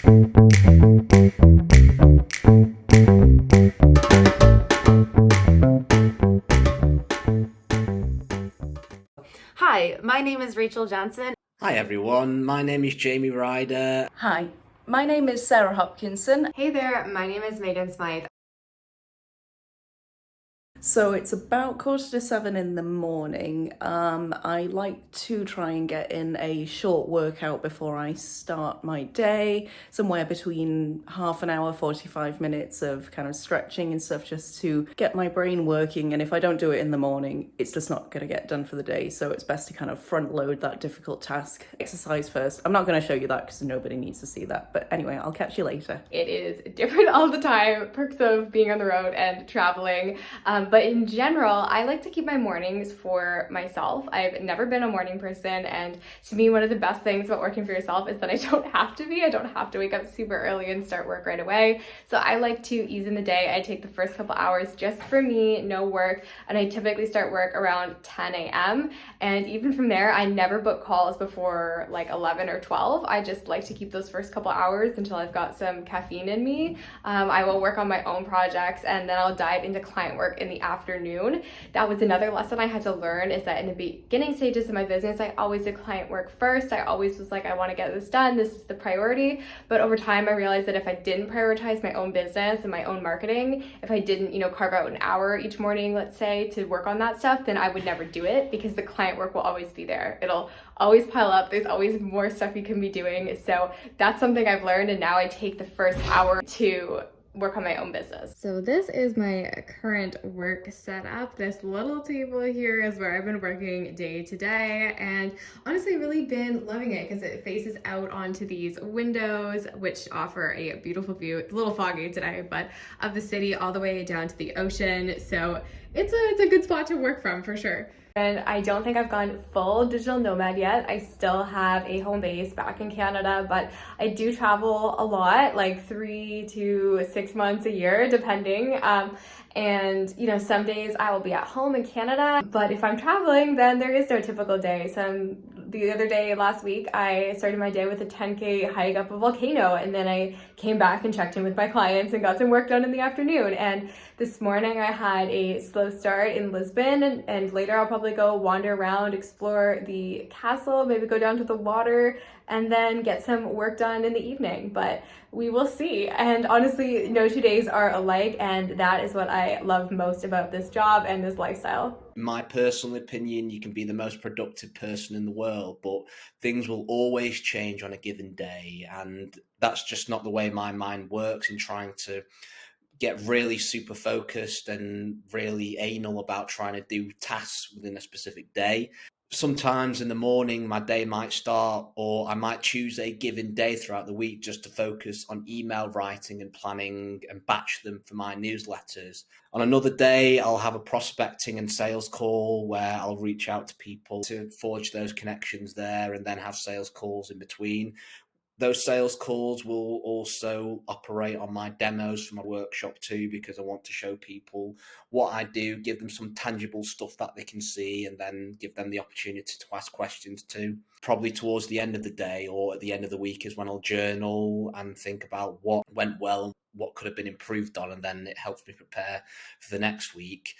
Hi, my name is Rachel Johnson. Hi everyone, my name is Jamie Ryder. Hi, my name is Sarah Hopkinson. Hey there, my name is Megan Smythe. So it's about 6:45 in the morning. I like to try and get in a short workout before I start my day, somewhere between half an hour, 45 minutes of kind of stretching and stuff just to get my brain working. And if I don't do it in the morning, it's just not going to get done for the day. So it's best to kind of front load that difficult task. Exercise first. I'm not going to show you that because nobody needs to see that. But anyway, I'll catch you later. It is different all the time, perks of being on the road and traveling. But in general, I like to keep my mornings for myself. I've never been a morning person, and to me, one of the best things about working for yourself is that I don't have to be. I don't have to wake up super early and start work right away. So I like to ease in the day. I take the first couple hours just for me, no work, and I typically start work around 10 a.m. And even from there, I never book calls before like 11 or 12. I just like to keep those first couple hours until I've got some caffeine in me. I will work on my own projects, and then I'll dive into client work in the afternoon. That was another lesson I had to learn, is that in the beginning stages of my business, I always did client work first. I always was like, I want to get this done. This is the priority. But over time, I realized that if I didn't prioritize my own business and my own marketing, if I didn't, carve out an hour each morning, let's say, to work on that stuff, then I would never do it, because the client work will always be there. It'll always pile up. There's always more stuff you can be doing. So that's something I've learned. And now I take the first hour to work on my own business. So this is my current work setup. This little table here is where I've been working day to day, and honestly really been loving it because it faces out onto these windows which offer a beautiful view. It's a little foggy today, but of the city all the way down to the ocean. So it's a good spot to work from for sure. And I don't think I've gone full digital nomad yet. I still have a home base back in Canada, but I do travel a lot, like 3 to 6 months a year, depending. And some days I will be at home in Canada, but if I'm traveling, then there is no typical day. The other day last week, I started my day with a 10K hike up a volcano, and then I came back and checked in with my clients and got some work done in the afternoon. And this morning I had a slow start in Lisbon, and later I'll probably go wander around, explore the castle, maybe go down to the water, and then get some work done in the evening. But we will see. And honestly, no 2 days are alike, and that is what I love most about this job and this lifestyle. In my personal opinion, you can be the most productive person in the world, but things will always change on a given day. And that's just not the way my mind works in trying to get really super focused and really anal about trying to do tasks within a specific day. Sometimes in the morning, my day might start, or I might choose a given day throughout the week just to focus on email writing and planning and batch them for my newsletters. On another day, I'll have a prospecting and sales call where I'll reach out to people to forge those connections there, and then have sales calls in between. Those sales calls will also operate on my demos for my workshop too, because I want to show people what I do, give them some tangible stuff that they can see, and then give them the opportunity to ask questions too. Probably towards the end of the day or at the end of the week is when I'll journal and think about what went well, what could have been improved on, and then it helps me prepare for the next week.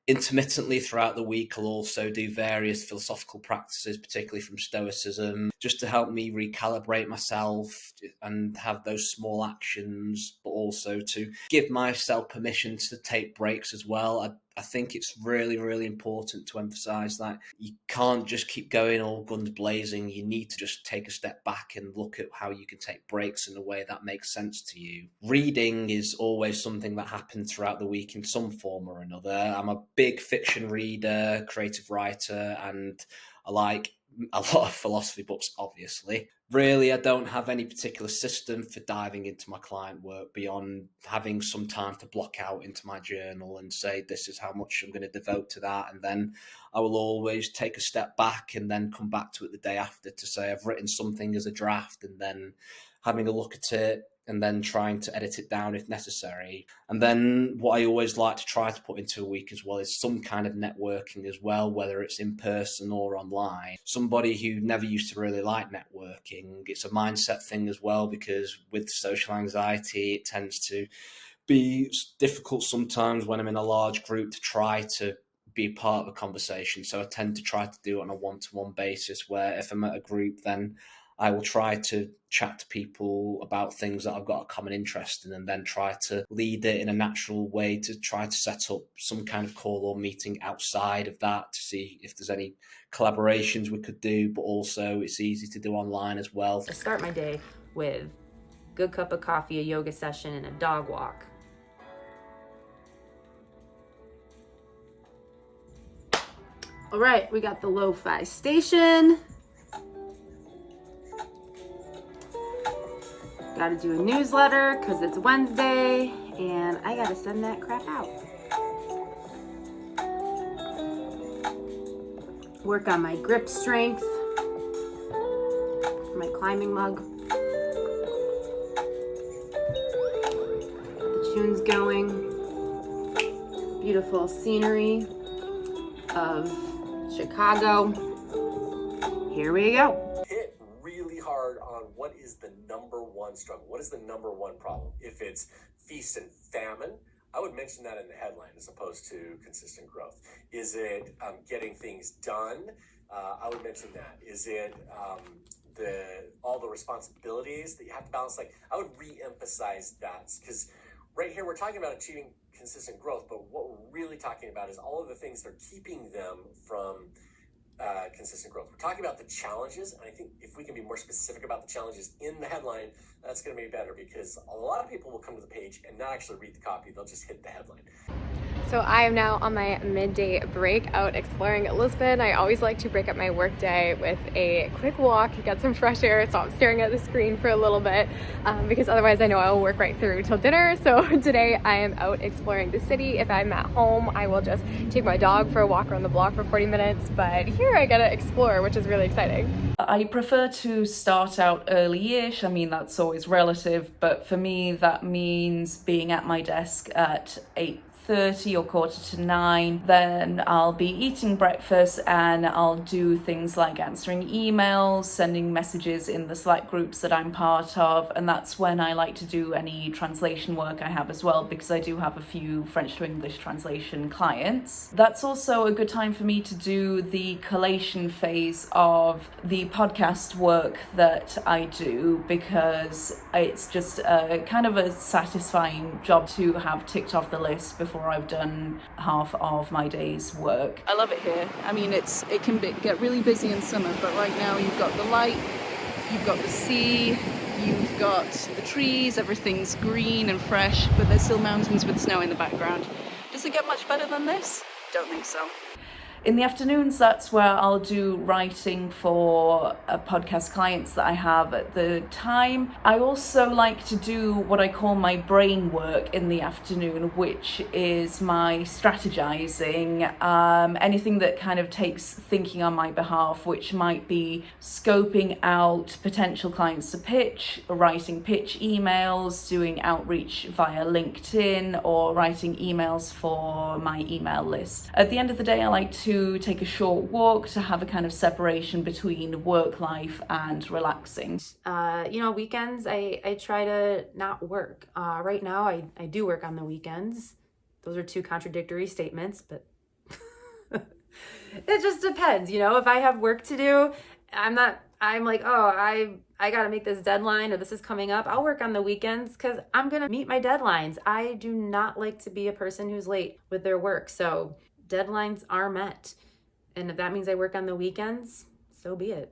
Intermittently throughout the week, I'll also do various philosophical practices, particularly from Stoicism, just to help me recalibrate myself and have those small actions, but also to give myself permission to take breaks as well. I think it's really, really important to emphasize that you can't just keep going all guns blazing. You need to just take a step back and look at how you can take breaks in a way that makes sense to you. Reading is always something that happens throughout the week in some form or another. I'm a big fiction reader, creative writer, and I like a lot of philosophy books, obviously. Really, I don't have any particular system for diving into my client work beyond having some time to block out into my journal and say, this is how much I'm going to devote to that. And then I will always take a step back and then come back to it the day after to say I've written something as a draft, and then having a look at it and then trying to edit it down if necessary. And then what I always like to try to put into a week as well is some kind of networking as well, whether it's in person or online. Somebody who never used to really like networking, it's a mindset thing as well, because with social anxiety, it tends to be difficult sometimes when I'm in a large group to try to be part of a conversation. So I tend to try to do it on a one-to-one basis, where if I'm at a group, then I will try to chat to people about things that I've got a common interest in, and then try to lead it in a natural way to try to set up some kind of call or meeting outside of that to see if there's any collaborations we could do, but also it's easy to do online as well. I start my day with a good cup of coffee, a yoga session, and a dog walk. All right, we got the lo-fi station. Gotta do a newsletter because it's Wednesday and I gotta send that crap out. Work on my grip strength, my climbing mug. The tune's going. Beautiful scenery of Chicago. Here we go. Hit really hard on what is the number one struggle. What is the number one problem? If it's feast and famine, I would mention that in the headline as opposed to consistent growth. Is it getting things done? I would mention that. Is it all the responsibilities that you have to balance? Like, I would re-emphasize that, because right here we're talking about achieving consistent growth, but what we're really talking about is all of the things that are keeping them from consistent growth. We're talking about the challenges, and I think if we can be more specific about the challenges in the headline, that's going to be better, because a lot of people will come to the page and not actually read the copy. They'll just hit the headline. So I am now on my midday break out exploring Lisbon. I always like to break up my work day with a quick walk, get some fresh air, stop staring at the screen for a little bit, because otherwise I know I will work right through till dinner. So today I am out exploring the city. If I'm at home, I will just take my dog for a walk around the block for 40 minutes, but here I gotta explore, which is really exciting. I prefer to start out early-ish. I mean, that's always relative, but for me that means being at my desk at 8:30 or 8:45. Then I'll be eating breakfast and I'll do things like answering emails, sending messages in the Slack groups that I'm part of, and that's when I like to do any translation work I have as well, because I do have a few French to English translation clients. That's also a good time for me to do the collation phase of the podcast work that I do, because it's just a kind of a satisfying job to have ticked off the list before I've done half of my day's work. I love it here. I mean, it can get really busy in summer, but right now you've got the light, you've got the sea, you've got the trees, everything's green and fresh, but there's still mountains with snow in the background. Does it get much better than this? Don't think so. In the afternoons, that's where I'll do writing for podcast clients that I have at the time. I also like to do what I call my brain work in the afternoon, which is my strategizing, anything that kind of takes thinking on my behalf, which might be scoping out potential clients to pitch, writing pitch emails, doing outreach via LinkedIn, or writing emails for my email list. At the end of the day, I like to take a short walk to have a kind of separation between work life and relaxing. Weekends, I try to not work. Right now, I do work on the weekends. Those are two contradictory statements, but it just depends. If I have work to do, I'm like, I got to make this deadline, or this is coming up. I'll work on the weekends because I'm going to meet my deadlines. I do not like to be a person who's late with their work. So deadlines are met. And if that means I work on the weekends, so be it.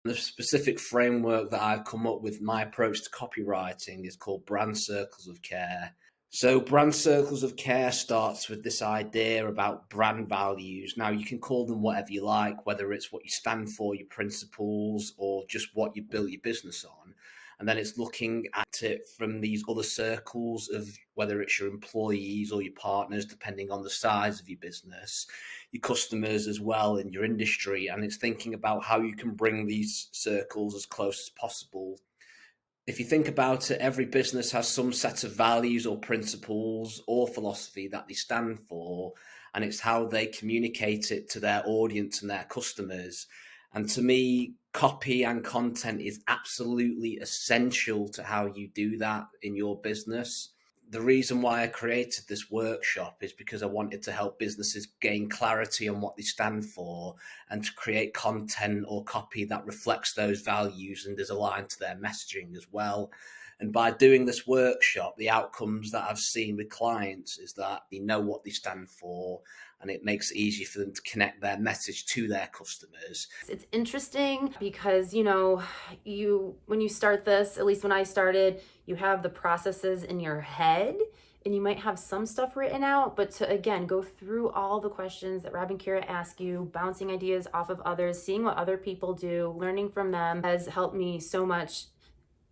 The specific framework that I've come up with, my approach to copywriting, is called brand circles of care. So brand circles of care starts with this idea about brand values. Now, you can call them whatever you like, whether it's what you stand for, your principles, or just what you built your business on. And then it's looking at it from these other circles of whether it's your employees or your partners, depending on the size of your business, your customers as well in your industry. And it's thinking about how you can bring these circles as close as possible If you think about it, every business has some set of values or principles or philosophy that they stand for, and it's how they communicate it to their audience and their customers. And to me, copy and content is absolutely essential to how you do that in your business. The reason why I created this workshop is because I wanted to help businesses gain clarity on what they stand for and to create content or copy that reflects those values and is aligned to their messaging as well. And by doing this workshop, the outcomes that I've seen with clients is that they know what they stand for, and it makes it easy for them to connect their message to their customers. It's interesting because, when you start this, at least when I started, you have the processes in your head and you might have some stuff written out, but to, again, go through all the questions that Rob and Kira ask you, bouncing ideas off of others, seeing what other people do, learning from them has helped me so much.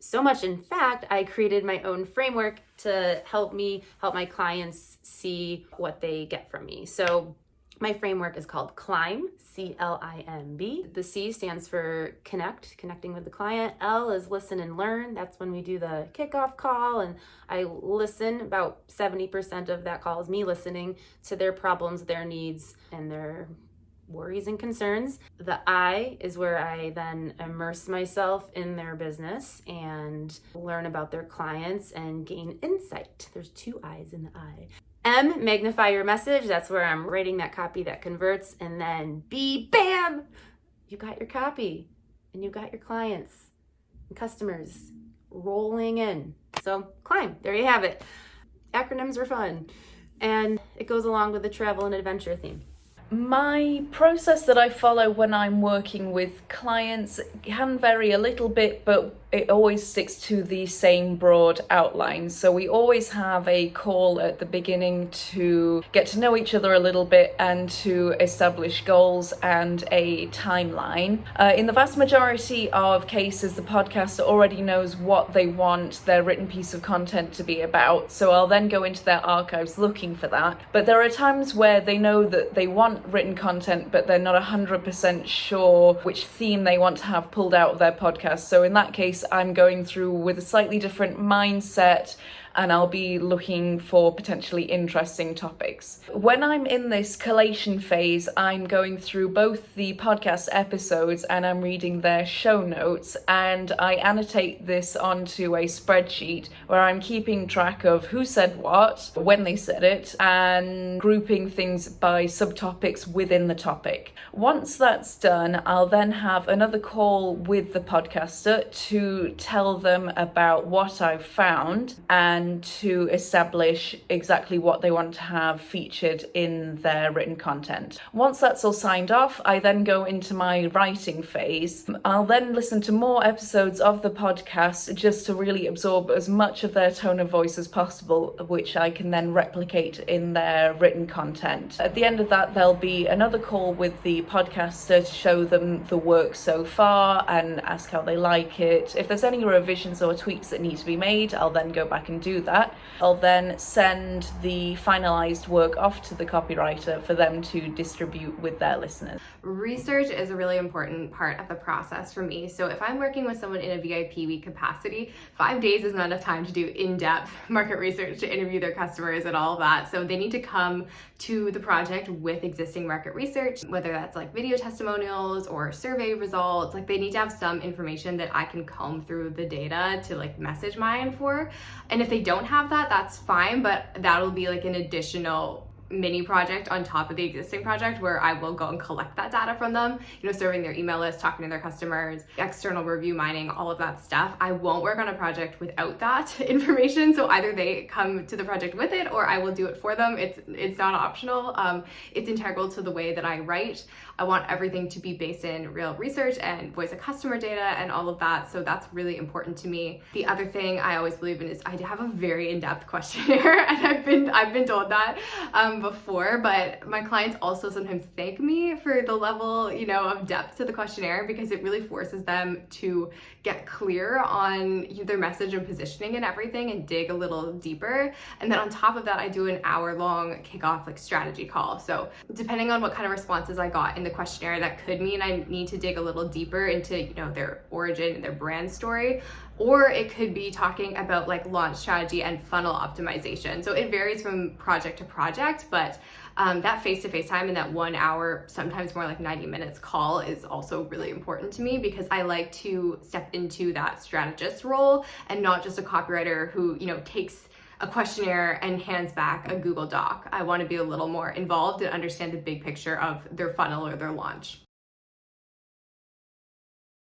So much, in fact, I created my own framework to help my clients see what they get from me. So my framework is called CLIMB, C-L-I-M-B. The C stands for connecting with the client. L is listen and learn. That's when we do the kickoff call, and I listen. About 70% of that call is me listening to their problems, their needs, and their worries and concerns. The I is where I then immerse myself in their business and learn about their clients and gain insight. There's 2 I's in the I. M, magnify your message. That's where I'm writing that copy that converts. And then B, bam, you got your copy and you got your clients and customers rolling in. So CLIMB, there you have it. Acronyms are fun. And it goes along with the travel and adventure theme. My process that I follow when I'm working with clients can vary a little bit, but it always sticks to the same broad outline. So we always have a call at the beginning to get to know each other a little bit and to establish goals and a timeline. In the vast majority of cases, the podcaster already knows what they want their written piece of content to be about. So I'll then go into their archives looking for that. But there are times where they know that they want written content, but they're not 100% sure which theme they want to have pulled out of their podcast. So in that case, I'm going through with a slightly different mindset, and I'll be looking for potentially interesting topics. When I'm in this collation phase, I'm going through both the podcast episodes and I'm reading their show notes, and I annotate this onto a spreadsheet where I'm keeping track of who said what, when they said it, and grouping things by subtopics within the topic. Once that's done, I'll then have another call with the podcaster to tell them about what I've found and to establish exactly what they want to have featured in their written content. Once that's all signed off, I then go into my writing phase. I'll then listen to more episodes of the podcast just to really absorb as much of their tone of voice as possible, which I can then replicate in their written content. At the end of that, there'll be another call with the podcaster to show them the work so far and ask how they like it. If there's any revisions or tweaks that need to be made, I'll then go back and do that. I'll then send the finalized work off to the copywriter for them to distribute with their listeners. Research is a really important part of the process for me. So if I'm working with someone in a VIP week capacity, 5 days is not enough time to do in-depth market research, to interview their customers and all of that. So they need to come to the project with existing market research, whether that's like video testimonials or survey results. Like they need to have some information that I can comb through the data to like message mine for. And if they don't have that, that's fine, but that'll be like an additional mini project on top of the existing project where I will go and collect that data from them, serving their email list, talking to their customers, external review mining, all of that stuff. I won't work on a project without that information. So either they come to the project with it or I will do it for them. It's not optional. It's integral to the way that I write. I want everything to be based in real research and voice of customer data and all of that. So that's really important to me. The other thing I always believe in is I have a very in-depth questionnaire, and I've been told that. before, but my clients also sometimes thank me for the level, of depth to the questionnaire, because it really forces them to get clear on their message and positioning and everything and dig a little deeper. And then on top of that, I do an hour-long kickoff strategy call. So depending on what kind of responses I got in the questionnaire, that could mean I need to dig a little deeper into, their origin and their brand story, or it could be talking about launch strategy and funnel optimization. So it varies from project to project, but that face-to-face time and that 1 hour, sometimes more like 90 minutes call is also really important to me, because I like to step into that strategist role and not just a copywriter who, takes a questionnaire and hands back a Google Doc. I want to be a little more involved and understand the big picture of their funnel or their launch.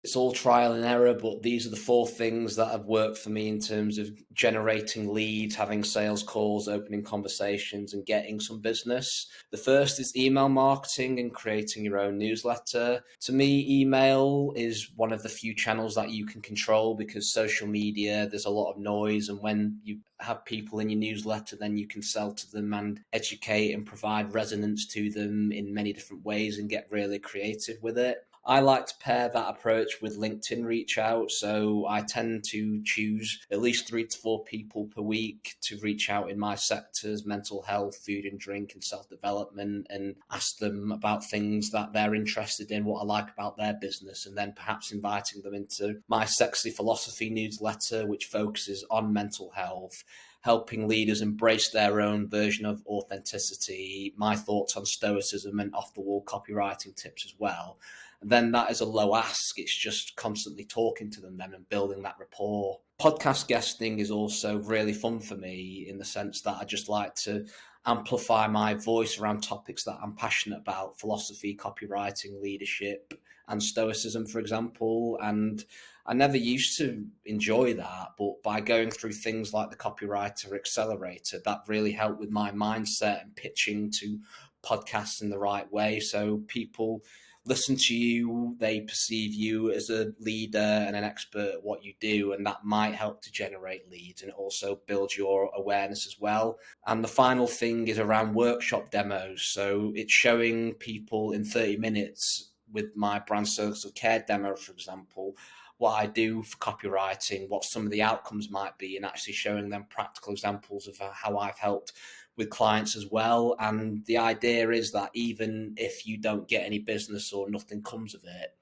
It's all trial and error, but these are the 4 things that have worked for me in terms of generating leads, having sales calls, opening conversations, and getting some business. The first is email marketing and creating your own newsletter. To me, email is one of the few channels that you can control, because social media, there's a lot of noise, and when you have people in your newsletter, then you can sell to them and educate and provide resonance to them in many different ways and get really creative with it. I like to pair that approach with LinkedIn reach out. So I tend to choose at least 3 to 4 people per week to reach out in my sectors: mental health, food and drink, and self-development, and ask them about things that they're interested in, what I like about their business, and then perhaps inviting them into my Sexy Philosophy newsletter, which focuses on mental health, helping leaders embrace their own version of authenticity, my thoughts on stoicism, and off-the-wall copywriting tips as well. And then that is a low ask. It's just constantly talking to them then and building that rapport. Podcast guesting is also really fun for me, in the sense that I just like to amplify my voice around topics that I'm passionate about: philosophy, copywriting, leadership, and stoicism, for example. And I never used to enjoy that, but by going through things like the Copywriter Accelerator, that really helped with my mindset and pitching to podcasts in the right way. So people listen to you, they perceive you as a leader and an expert at what you do, and that might help to generate leads, and it also builds your awareness as well. And the final thing is around workshop demos. So it's showing people in 30 minutes with my brand circles of care demo, for example, what I do for copywriting, what some of the outcomes might be, and actually showing them practical examples of how I've helped with clients as well. And the idea is that even if you don't get any business or nothing comes of it,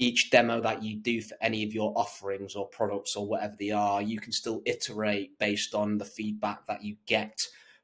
each demo that you do for any of your offerings or products or whatever they are, you can still iterate based on the feedback that you get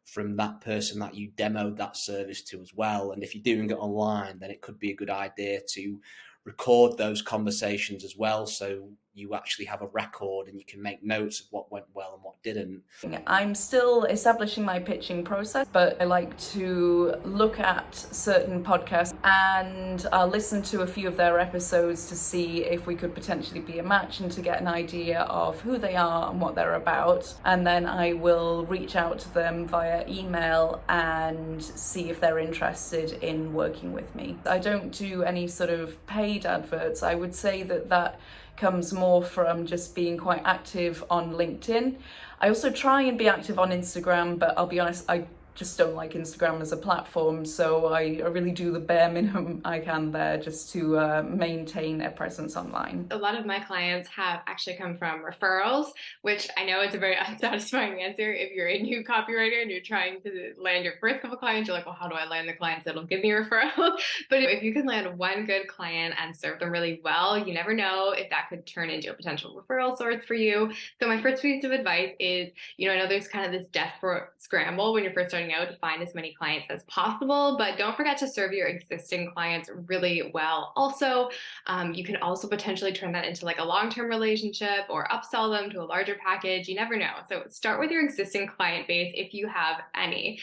from that person that you demoed that service to as well. And if you're doing it online, then it could be a good idea to record those conversations as well, so you actually have a record and you can make notes of what went well and what didn't. I'm still establishing my pitching process, but I like to look at certain podcasts and listen to a few of their episodes to see if we could potentially be a match and to get an idea of who they are and what they're about. And then I will reach out to them via email and see if they're interested in working with me. I don't do any sort of paid adverts. I would say that comes more from just being quite active on LinkedIn. I also try and be active on Instagram, but I'll be honest, I just don't like Instagram as a platform, so I really do the bare minimum I can there just to maintain a presence online. A lot of my clients have actually come from referrals, which I know is a very unsatisfying answer if you're a new copywriter and you're trying to land your first couple clients. You're like, well, how do I land the clients that'll give me a referral? But if you can land one good client and serve them really well, you never know if that could turn into a potential referral source for you. So my first piece of advice is, I know there's kind of this desperate scramble when you're first starting out to find as many clients as possible, but don't forget to serve your existing clients really well. Also, you can also potentially turn that into like a long-term relationship or upsell them to a larger package. You never know. So start with your existing client base if you have any.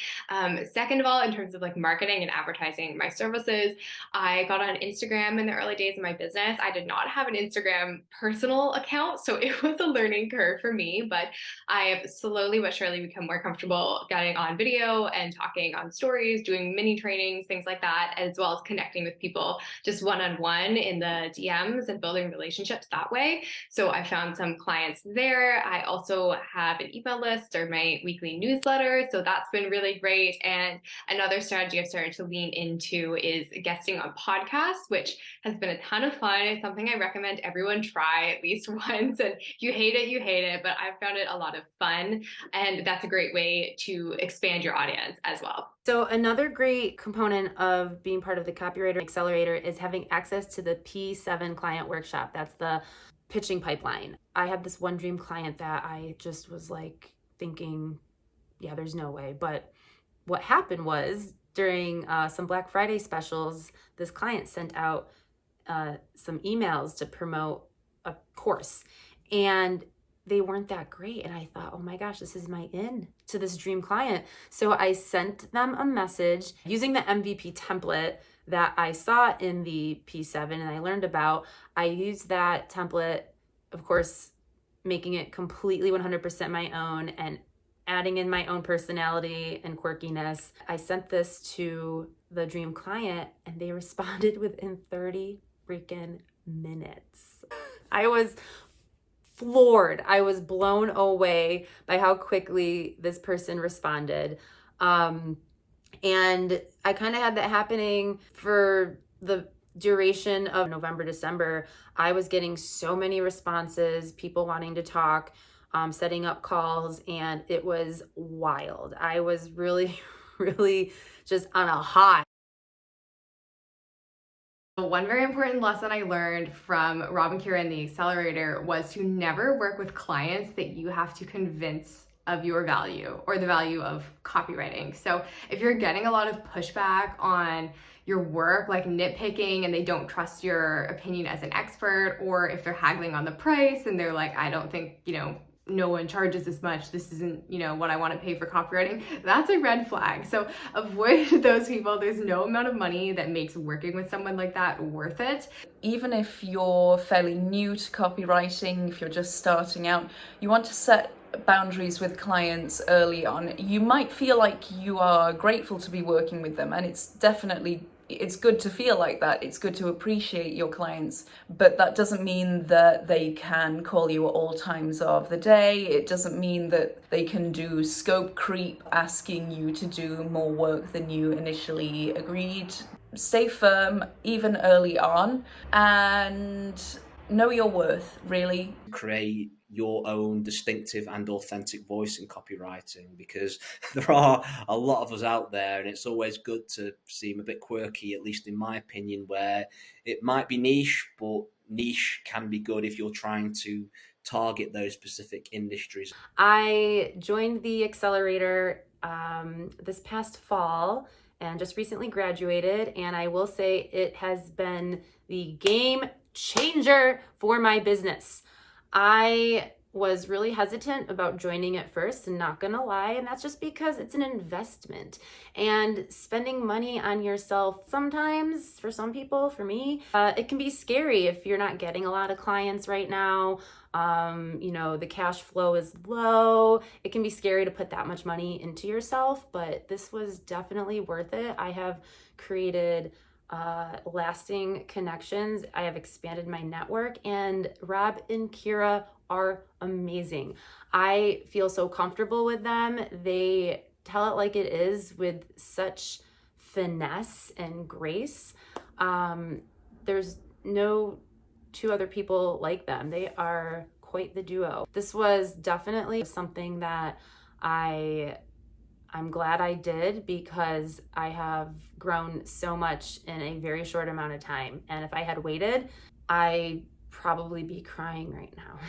Second of all, in terms of like marketing and advertising my services, I got on Instagram in the early days of my business. I did not have an Instagram personal account, so it was a learning curve for me, but I have slowly but surely become more comfortable getting on video video and talking on stories, doing mini trainings, things like that, as well as connecting with people just one-on-one in the DMs and building relationships that way. So I found some clients there. I also have an email list or my weekly newsletter. So that's been really great. And another strategy I've started to lean into is guesting on podcasts, which has been a ton of fun. It's something I recommend everyone try at least once. And if you hate it, but I've found it a lot of fun. And that's a great way to expand your audience as well. So another great component of being part of the Copywriter Accelerator is having access to the P7 client workshop. That's the pitching pipeline. I had this one dream client that I just was like thinking, yeah, there's no way. But what happened was during some Black Friday specials, this client sent out some emails to promote a course, and they weren't that great. And I thought, oh my gosh, this is my in to this dream client. So I sent them a message using the MVP template that I saw in the P7 and I learned about. I used that template, of course, making it completely 100% my own and adding in my own personality and quirkiness. I sent this to the dream client and they responded within 30 freaking minutes. I was floored. I was blown away by how quickly this person responded. And I kind of had that happening for the duration of November, December. I was getting so many responses, people wanting to talk, setting up calls, and it was wild. I was really, really just on a high. One very important lesson I learned from Rob and Kira in the Accelerator was to never work with clients that you have to convince of your value or the value of copywriting. So if you're getting a lot of pushback on your work, like nitpicking, and they don't trust your opinion as an expert, or if they're haggling on the price and they're like, I don't think, no one charges this much, this isn't, what I want to pay for copywriting, that's a red flag. So avoid those people. There's no amount of money that makes working with someone like that worth it. Even if you're fairly new to copywriting, if you're just starting out, you want to set boundaries with clients early on. You might feel like you are grateful to be working with them, and it's good to feel like that. It's good to appreciate your clients, but that doesn't mean that they can call you at all times of the day. It doesn't mean that they can do scope creep, asking you to do more work than you initially agreed. Stay firm, even early on, and know your worth, really. Create your own distinctive and authentic voice in copywriting, because there are a lot of us out there, and it's always good to seem a bit quirky, at least in my opinion, where it might be niche, but niche can be good if you're trying to target those specific industries. I joined the Accelerator this past fall and just recently graduated, and I will say it has been the game changer for my business. I was really hesitant about joining at first, and not gonna lie, and that's just because it's an investment, and spending money on yourself sometimes, for some people, for me, it can be scary if you're not getting a lot of clients right now. The cash flow is low. It can be scary to put that much money into yourself, but this was definitely worth it. I have created lasting connections. I have expanded my network, and Rob and Kira are amazing. I feel so comfortable with them. They tell it like it is with such finesse and grace. There's no two other people like them. They are quite the duo. This was definitely something that I'm glad I did, because I have grown so much in a very short amount of time. And if I had waited, I'd probably be crying right now.